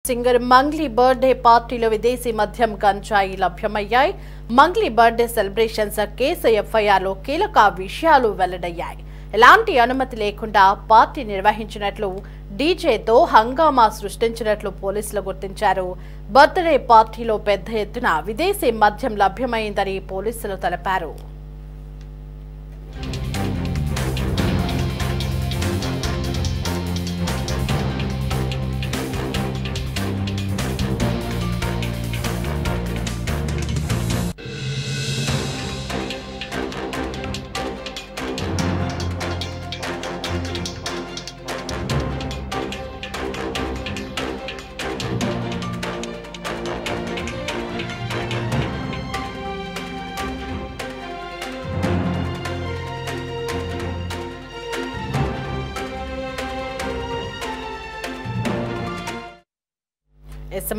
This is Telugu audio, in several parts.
సింగర్ మంగ్లీ బర్త్డే పార్టీలో విదేశీ మద్యం గంజాయి లభ్యమయ్యాయి. మంగ్లీ బర్త్డే సెలబ్రేషన్స్ కేసు ఎఫ్ఐఆర్లో కీలక విషయాలు వెల్లడయ్యాయి. ఎలాంటి అనుమతి లేకుండా పార్టీ నిర్వహించినట్లు, డీజేతో హంగామా సృష్టించినట్లు పోలీసులు గుర్తించారు. బర్త్డే పార్టీలో పెద్ద ఎత్తున విదేశీ మద్యం లభ్యమైందని పోలీసులు తెలిపారు.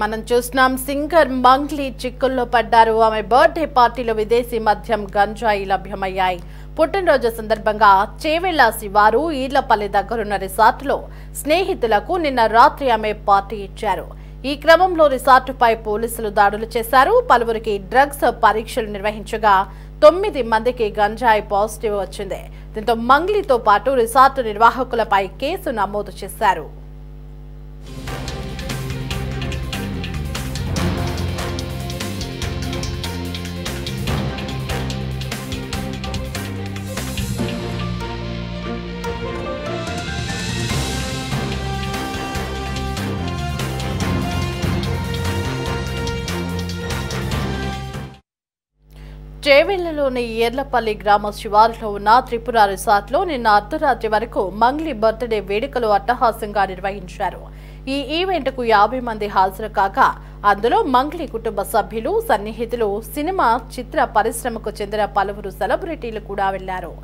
మనం చూస్తున్నాం, సింగర్ మంగ్లీ చిక్కుల్లో పడ్డారు. ఆమె బర్త్డే పార్టీలో విదేశీ మద్యం గంజాయి లభ్యమయ్యాయి. పుట్టినరోజు సందర్భంగా చేవెళ్ల శివారు ఈర్లపల్లి దగ్గరున్న రిసార్టులో స్నేహితులకు నిన్న రాత్రి ఆమె పార్టీ ఇచ్చారు. ఈ క్రమంలో రిసార్టుపై పోలీసులు దాడులు చేశారు. పలువురికి డ్రగ్స్ పరీక్షలు నిర్వహించగా 9 మందికి గంజాయి పాజిటివ్ వచ్చింది. దీంతో మంగ్లీతో పాటు రిసార్టు నిర్వాహకులపై కేసు నమోదు చేశారు. చేవెళ్లలోని ఈర్లపల్లి గ్రామ శివారులో ఉన్న త్రిపుర రిసార్ట్లో నిన్న అర్ధరాత్రి వరకు మంగ్లీ బర్త్డే వేడుకలు అట్టహాసంగా నిర్వహించారు. ఈ ఈవెంట్కు 50 మంది హాజరు కాగా అందులో మంగ్లీ కుటుంబ సభ్యులు, సన్నిహితులు, సినిమా చిత్ర పరిశ్రమకు చెందిన పలువురు సెలబ్రిటీలు కూడా వెళ్లారు.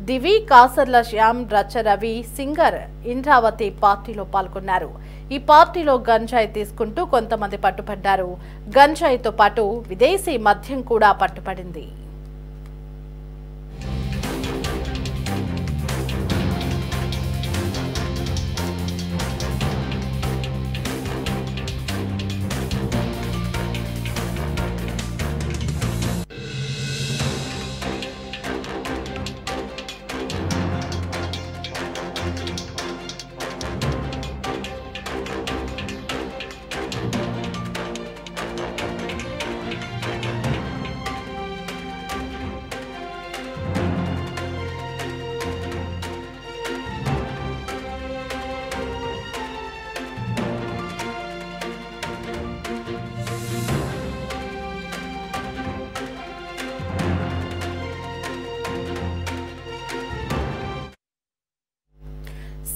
దివి, కాసర్ల శ్యామ్, రచ రవి, సింగర్ ఇంద్రావతి పార్టీలో పాల్గొన్నారు. ఈ పార్టీలో గంజాయి తీసుకుంటూ కొంతమంది పట్టుబడ్డారు. గంజాయితో పాటు విదేశీ మద్యం కూడా పట్టుబడింది.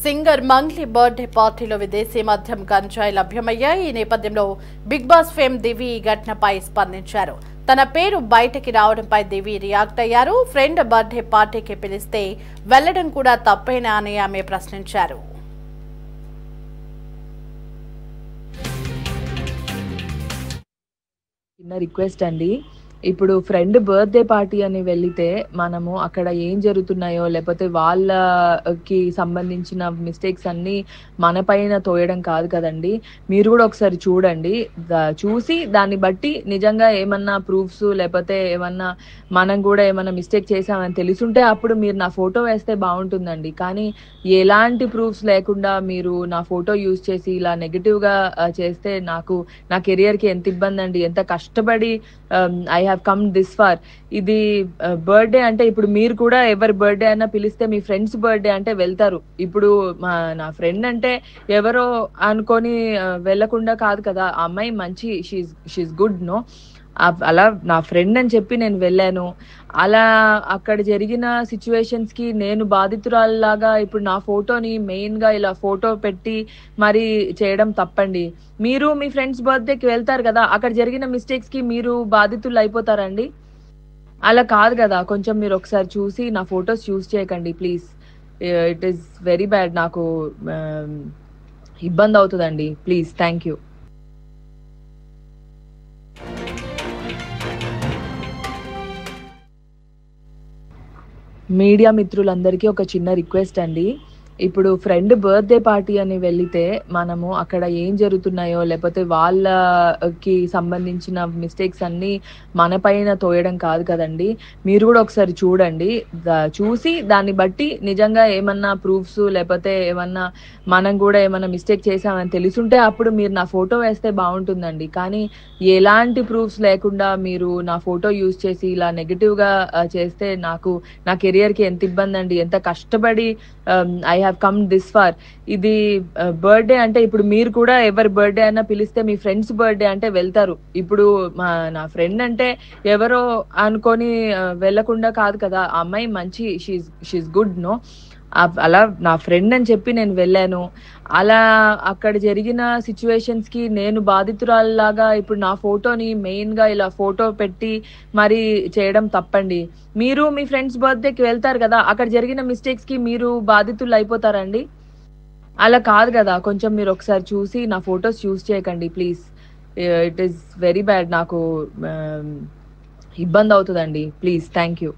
సింగర్ మంగ్లీ బర్త్డే పార్టీలో విదేశీ మద్యం గంజాయి లభ్యమయ్యాయి. ఈ నేపథ్యంలో బిగ్ బాస్ ఫేమ్ దివి ఈ ఘటనపై స్పందించారు. తన పేరు బయటకి రావడంపై దివి రియాక్ట్ అయ్యారు. ఫ్రెండ్ బర్త్డే పార్టీకి పిలిస్తే వెళ్లడం కూడా తప్పేనా అని ఆమె ప్రశ్నించారు. చిన్న రిక్వెస్ట్ అండి, ఇప్పుడు ఫ్రెండ్ బర్త్డే పార్టీ అని వెళ్తే మనము అక్కడ ఏం జరుగుతున్నాయో లేకపోతే వాళ్ళకి సంబంధించిన మిస్టేక్స్ అన్ని మన పైన తోయడం కాదు కదండి. మీరు కూడా ఒకసారి చూడండి, చూసి దాన్ని బట్టి నిజంగా ఏమన్నా ప్రూఫ్స్ లేకపోతే ఏమన్నా మనం కూడా ఏమన్నా మిస్టేక్ చేసామని తెలుసుంటే అప్పుడు మీరు నా ఫోటో వేస్తే బాగుంటుందండి. కానీ ఎలాంటి ప్రూఫ్స్ లేకుండా మీరు నా ఫోటో యూజ్ చేసి ఇలా నెగిటివ్ గా చేస్తే నాకు నా కెరియర్ కి ఎంత ఇబ్బంది అండి. ఎంత కష్టపడి I have come this far. ఇది బర్త్డే అంటే ఇప్పుడు మీరు కూడా ఎవరి బర్త్డే అయినా పిలిస్తే మీ ఫ్రెండ్స్ బర్త్డే అంటే వెళ్తారు. ఇప్పుడు నా ఫ్రెండ్ అంటే ఎవరో అనుకొని వెళ్ళకుండా కాదు కదా. ఆ అమ్మాయి మంచి షీఈస్ గుడ్ నో, అలా నా ఫ్రెండ్ అని చెప్పి నేను వెళ్ళాను. అలా అక్కడ జరిగిన సిచ్యువేషన్స్ కి నేను బాధితురాల్లాగా ఇప్పుడు నా ఫోటోని మెయిన్ గా ఇలా ఫోటో పెట్టి మరి చేయడం తప్పండి. మీరు మీ ఫ్రెండ్స్ బర్త్డేకి వెళ్తారు కదా, అక్కడ జరిగిన మిస్టేక్స్ కి మీరు బాధితులు అయిపోతారండి. అలా కాదు కదా. కొంచెం మీరు ఒకసారి చూసి నా ఫొటోస్ యూజ్ చేయకండి please. It is very bad. నాకు ఇబ్బంది అవుతుందండి ప్లీజ్. Thank you. మీడియా మిత్రులందరికీ ఒక చిన్న రిక్వెస్ట్ అండి, ఇప్పుడు ఫ్రెండ్ బర్త్డే పార్టీ అని వెళ్లితే మనము అక్కడ ఏం జరుగుతున్నాయో లేకపోతే వాళ్ళకి సంబంధించిన మిస్టేక్స్ అన్ని మన పైన తోయడం కాదు కదండి. మీరు కూడా ఒకసారి చూడండి. చూసి దాన్ని బట్టి నిజంగా ఏమన్నా ప్రూఫ్స్ లేకపోతే ఏమన్నా మనం కూడా ఏమన్నా మిస్టేక్ చేసామని తెలుసుంటే అప్పుడు మీరు నా ఫోటో వేస్తే బాగుంటుందండి. కానీ ఎలాంటి ప్రూఫ్స్ లేకుండా మీరు నా ఫోటో యూజ్ చేసి ఇలా నెగటివ్ గా చేస్తే నా కెరియర్ కి ఎంత ఇబ్బంది అండి. ఎంత కష్టపడి I have come this far. ఇది బర్త్డే అంటే ఇప్పుడు మీరు కూడా ఎవరి బర్త్డే అయినా పిలిస్తే మీ ఫ్రెండ్స్ బర్త్డే అంటే వెళ్తారు. ఇప్పుడు నా ఫ్రెండ్ అంటే ఎవరో అనుకొని వెళ్ళకుండా కాదు కదా. ఆ అమ్మాయి మంచి షీఈ్ గుడ్ నో. అలా నా ఫ్రెండ్ అని చెప్పి నేను వెళ్ళాను. అలా అక్కడ జరిగిన సిచ్యువేషన్స్ కి నేను బాధితురాల్లాగా ఇప్పుడు నా ఫోటోని మెయిన్ గా ఇలా ఫోటో పెట్టి మరి చేయడం తప్పండి. మీరు మీ ఫ్రెండ్స్ బర్త్డేకి వెళ్తారు కదా, అక్కడ జరిగిన మిస్టేక్స్ కి మీరు బాధితులు అయిపోతారండి. అలా కాదు కదా. కొంచెం మీరు ఒకసారి చూసి నా ఫొటోస్ యూజ్ చేయకండి please. It is very bad. నాకు ఇబ్బంది అవుతుందండి. ప్లీజ్. Thank you.